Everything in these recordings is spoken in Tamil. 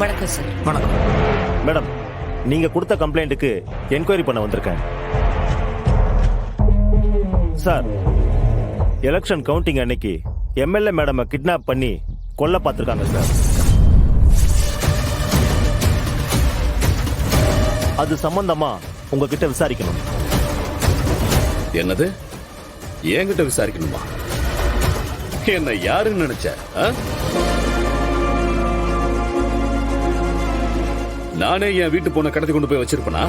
வணக்கம் சார். வணக்கம் மேடம், நீங்க கொடுத்த கம்ப்ளைண்ட்டுக்கு என்கொயரி பண்ண வந்திருக்கேன். சார், எலெக்ஷன் கவுண்டிங் அன்னைக்கு எம்எல்ஏ மேடமை கிட்னாப் பண்ணி கொல்ல பார்த்திருக்காங்க சார். அது சம்பந்தமா உங்ககிட்ட விசாரிக்கணும். என்னது? என்கிட்ட விசாரிக்கணுமா? என்ன யாருன்னு நினைச்ச? நானே என் வீட்டு பொண்ணை கடத்தி கொண்டு போய் வச்சிருப்பனா?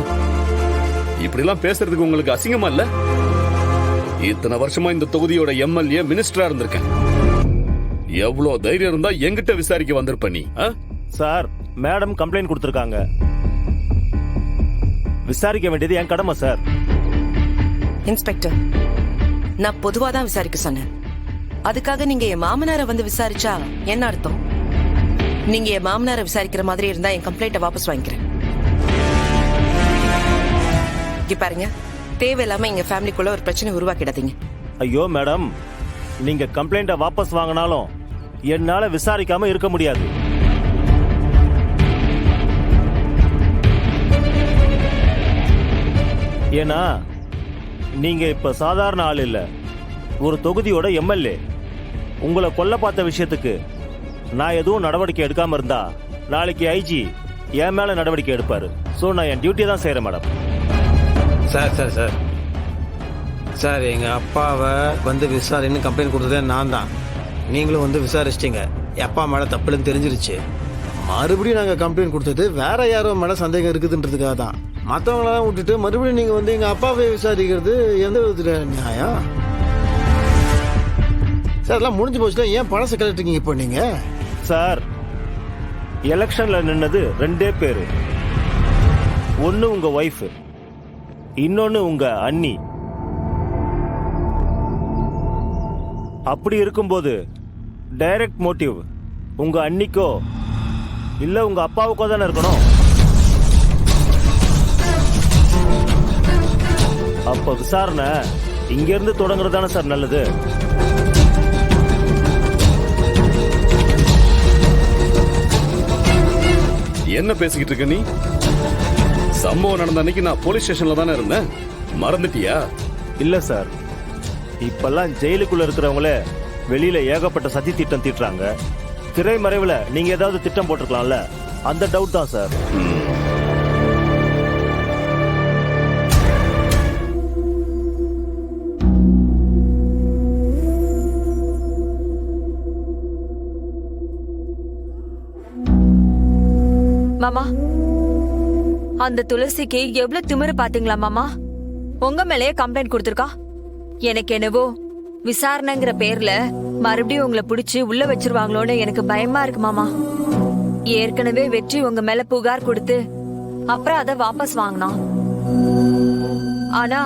இப்படி எல்லாம் பேசுறதுக்கு உங்களுக்கு அசிங்கமா இல்ல? இத்தனை வருஷமா இந்த தொகுதியோட எம்எல்ஏ மினிஸ்டரா இருந்திருக்கேன். எவ்வளவு தைரியம் இருந்தா என்கிட்ட விசாரிக்க வந்திருப்ப நீ? சார், மேடம் கம்ப்ளைண்ட் கொடுத்திருக்காங்க. விசாரிக்க வேண்டியது என் கடமை சார். இன்ஸ்பெக்டர், நான் பொதுவா தான் விசாரிக்க சொன்னேன். அதுக்காக நீங்க என் மாமனாரை வந்து விசாரிச்சா என்ன அர்த்தம்? நீங்க என் மாமனாரை விசாரிக்கிற மாதிரி இருந்தா என் கம்ப்ளைண்ட்டை வாபஸ் வாங்கிக்கிறேன். இங்க பாருங்க, தேவையில்லாம எங்க ஃபேமிலிக்குள்ள ஒரு பிரச்சனை உருவாக்கிடாதீங்க. ஐயோ மேடம், நீங்க கம்ப்ளைண்ட்டை வாபஸ் வாங்கினாலும் என்னால விசாரிக்காம இருக்க முடியாது. ஏன்னா நீங்க இப்ப சாதாரண ஆள் இல்ல, ஒரு தொகுதியோட எம்எல்ஏ. உங்களை கொல்ல பார்த்த விஷயத்துக்கு நான் எதுவும் நடவடிக்கை எடுக்காம இருந்தா நாளைக்கு ஐஜி என் மேல நடவடிக்கை எடுப்பாரு. சோ நான் என் டியூட்டி தான் செய்யறேன் madam. Sir sir sir sir, எங்க அப்பாவை வந்து விசாரின்னு கம்ப்ளைண்ட் கொடுத்ததே நான் தான். நீங்களும் வந்து விசாரிச்சிட்டீங்க. அப்பா மேல தப்புன்னு தெரிஞ்சிருச்சு. மறுபடியும் நாங்க கம்ப்ளைண்ட் கொடுத்தது வேற யாரோ மேல சந்தேகம் இருக்குதுன்றதுக்காக தான். மற்றவங்களெல்லாம் விட்டுட்டு மறுபடியும் நீங்க வந்து எங்க அப்பாவை விசாரிக்கிறது எந்த விதத்துல நியாயம் சார்? எல்லாம் முடிஞ்சு போச்சுன்னா ஏன் பழச கலட்டுறீங்க இப்போ நீங்க? சார், எலெக்ஷன்ல நின்னது ரெண்டே பேரு. ஒன்னு உங்க ஒய்ஃப், இன்னொன்னு உங்க அண்ணி. அப்படி இருக்கும்போது டைரக்ட் மோட்டிவ் உங்க அண்ணிக்கோ இல்ல உங்க அப்பாவுக்கோ தானே இருக்கணும். அப்ப விசாரணை இங்க இருந்து தொடங்குறது தானே சார் நல்லது. என்ன பேசிக்கிட்டு இருக்க நீ? சம்பவம் நடந்த அன்னைக்கு நான் போலீஸ் ஸ்டேஷன்ல தானே இருந்தேன். மறந்துட்டியா? இல்ல சார், இப்பெல்லாம் ஜெயிலுக்குள்ள இருக்கிறவங்களே வெளியில ஏகப்பட்ட சதி திட்டம் தீட்டுறாங்க. திரைமறைவுல நீங்க ஏதாவது திட்டம் போட்டிருக்கலாம்ல, அந்த டவுட் தான் சார். மாமா, அந்த துளசிக்கு எவ்வளவு திமிரு பாத்தீங்களா மாமா? உங்க மேலேயே கம்ப்ளைண்ட் கொடுத்திருக்கா. எனக்கு என்னவோ விசாரணைங்கிற பேர்ல மறுபடியும் உங்களை பிடிச்சு உள்ள வச்சிருவாங்களோன்னு எனக்கு பயமா இருக்கு மாமா. ஏற்கனவே வெற்றி உங்க மேல புகார் கொடுத்து அப்புறம் அதை வாபஸ் வாங்கினான். ஆனா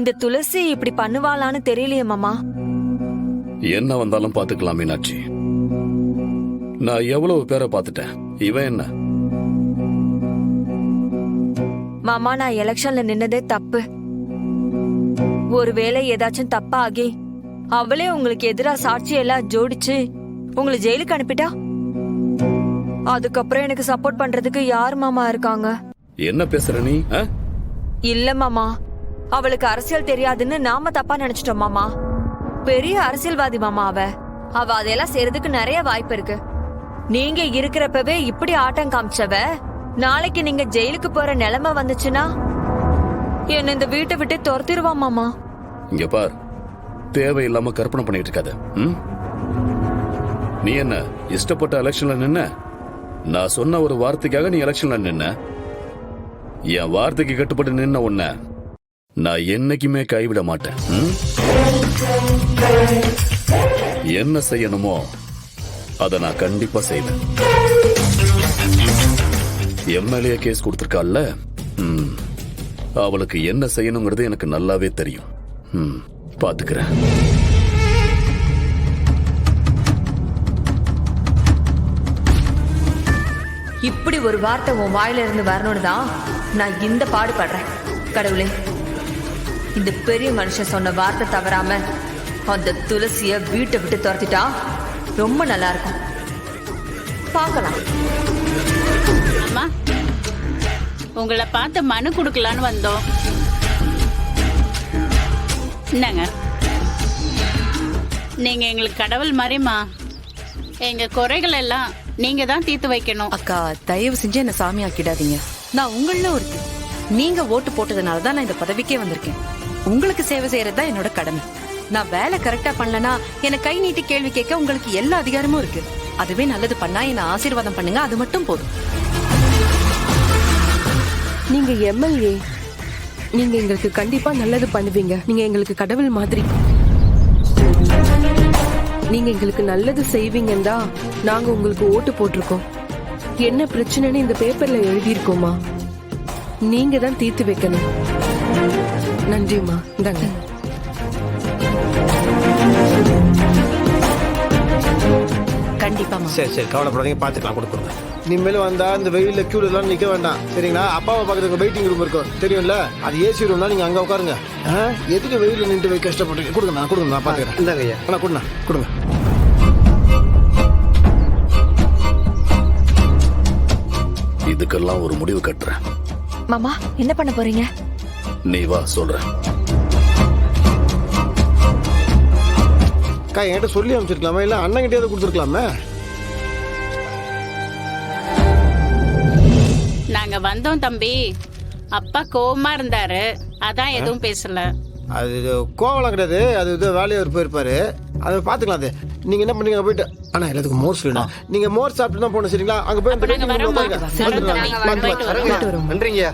இந்த துளசி இப்படி பண்ணுவாளான்னு தெரியலையே மாமா. என்ன வந்தாலும் பாத்துக்கலாம் மீனாட்சி. நான் எவ்வளவு பேரை பாத்துட்டேன். இவன் என்ன? மாமா, நான் எலெக்ஷன்ல நின்னதே தப்பு. ஒருவேளை ஏதாச்சும் தப்பாகி அவளே உங்களுக்கு எதிரா சாட்சி எல்லாம் ஜோடிச்சு உங்களை ஜெயிலுக்கு அனுப்பிட்டா அதுக்கப்புறம் எனக்கு சப்போர்ட் பண்றதுக்கு யார் மாமா இருக்காங்க? என்ன பேசுற நீ? இல்ல மாமா, அவளுக்கு அரசியல் தெரியாதுன்னு நாம தப்பா நினைச்சிட்டோம் மாமா. பெரிய அரசியல்வாதி மாமா அவ அதெல்லாம் செய்யறதுக்கு நிறைய வாய்ப்பு இருக்கு. நீங்க இருக்கிறப்பவே இப்படி ஆட்டம் காமிச்சவ நாளைக்கு நீங்க ஜெயிலுக்கு போற நிலைமை வந்துச்சுன்னா என்ன இந்த வீட்டை விட்டு துரத்திடுவா மாமா. இங்க பார், தேவையில்லாம கற்பனை பண்ணிட்டு இருக்காத. நீ என்ன இஷ்டப்பட்ட எலெக்ஷன்ல நின்ன? நான் சொன்ன ஒரு வார்த்தைக்காக நீ எலெக்ஷன்ல நின்ன. என் வார்த்தைக்கு கட்டுப்பட்டு நின்ன உன்ன நான் என்னைக்குமே கைவிட மாட்டேன். என்ன செய்யணுமோ அதை நான் கண்டிப்பா செய்வேன். எம்எல்ஏ கேஸ் கொடுத்திருக்கால, அவளுக்கு என்ன செய்யணுங்கிறது எனக்கு நல்லாவே தெரியும். பாத்துக்கிறேன். இப்படி ஒரு வார்த்தை உன் வாயில இருந்து வரணும்னு தான் நான் இந்த பாடுபடுறேன். கடவுளே, இந்த பெரிய மனுஷன் சொன்ன வார்த்தை தவறாம அந்த துளசிய வீட்டை விட்டு துரத்திட்டா ரொம்ப நல்லா இருக்கும். பார்க்கலாம். அம்மா உங்களை பார்த்து மனு கொடுக்கலான்னு வந்தோம். என்னங்க, நீங்க எங்களுக்கு கடவுள் மாதிரிமா. எங்க குறைகள் எல்லாம் நீங்க தான் தீர்த்து வைக்கணும். அக்கா தயவு செஞ்சு என்ன சாமி ஆக்கிடாதீங்க. நான் உங்கள ஒருத்தி. நீங்க ஓட்டு போட்டதுனால தான் நான் இந்த பதவிக்கே வந்திருக்கேன். உங்களுக்கு சேவை செய்யறது தான் என்னோட கடமை. நான் வேலை கரெக்டா பண்ணலனா என்ன கை நீட்டி கேள்வி கேட்க உங்களுக்கு எல்லா அதிகாரமும் இருக்கு. அதுவே நல்லது பண்ணா என்ன ஆசீர்வாதம் பண்ணுங்க, அது மட்டும் போதும். நீங்க எம்எல்ஏ, நீங்க எங்களுக்கு கண்டிப்பா நல்லது பண்ணுவீங்க. நீங்க எங்களுக்கு கடவுள் மாதிரி. நீங்க எங்களுக்கு நல்லது செய்வீங்கன்னு தான் நாங்க உங்களுக்கு ஓட்டு போட்டிருக்கோம். என்ன பிரச்சனைன்னு இந்த பேப்பர்ல எழுதியிருக்கோமா, நீங்க தான் தீர்த்து வைக்கணும். நன்றிம்மா. இந்தாங்க. கண்டிப்பாமா. சரி சரி, கவலைப்படாதீங்க, பார்த்துக்கலாம், கொடுக்குறோங்க. இனிமேல் வந்தா இந்த வெயில்ல கியூல எல்லாம் நிக்க வேண்டாம், சரிங்களா? அப்பாவை பார்க்கறதுக்கு வெயிட்டிங் ரூம் இருக்கும், தெரியும்ல? அது ஏசி ரூம் தான், நீங்க அங்க உட்காருங்க. எதுக்கு வெயில நின்று போய் கஷ்டப்படுறீங்க? கொடுங்க, நான் பாத்துக்கிறேன். இந்தாங்க ஐயா, கொடுங்க. இதுக்கெல்லாம் ஒரு முடிவு கட்டுறேன். மாமா என்ன பண்ண போறீங்க? நீ வா சொல்றேன். அக்கா என்கிட்ட சொல்லி அனுப்பிச்சிருக்கலாமா, இல்ல அண்ணன் கிட்டே கொடுத்துருக்கலாமே. நாங்க வந்தோம் தம்பி, அப்பா கோவமா இருந்தாரு, அதான் எதுவும் பேசல. அது இது கோவலாம் கிடையாது, அது இது வேலையை அவர் போயிருப்பாரு, அதை பாத்துக்கலாம். அது நீங்க என்ன பண்ணீங்க போயிட்டு? ஆனா எல்லாத்துக்கும் மோர் சொல்லணும். நீங்க மோர் சாப்பிட்டு தான் போன, சரிங்களா? அங்க போய் அப்ப நாங்க வரோம்மா. வரோம் தம்பி, போயிட்டு வரோம். நன்றிங்க.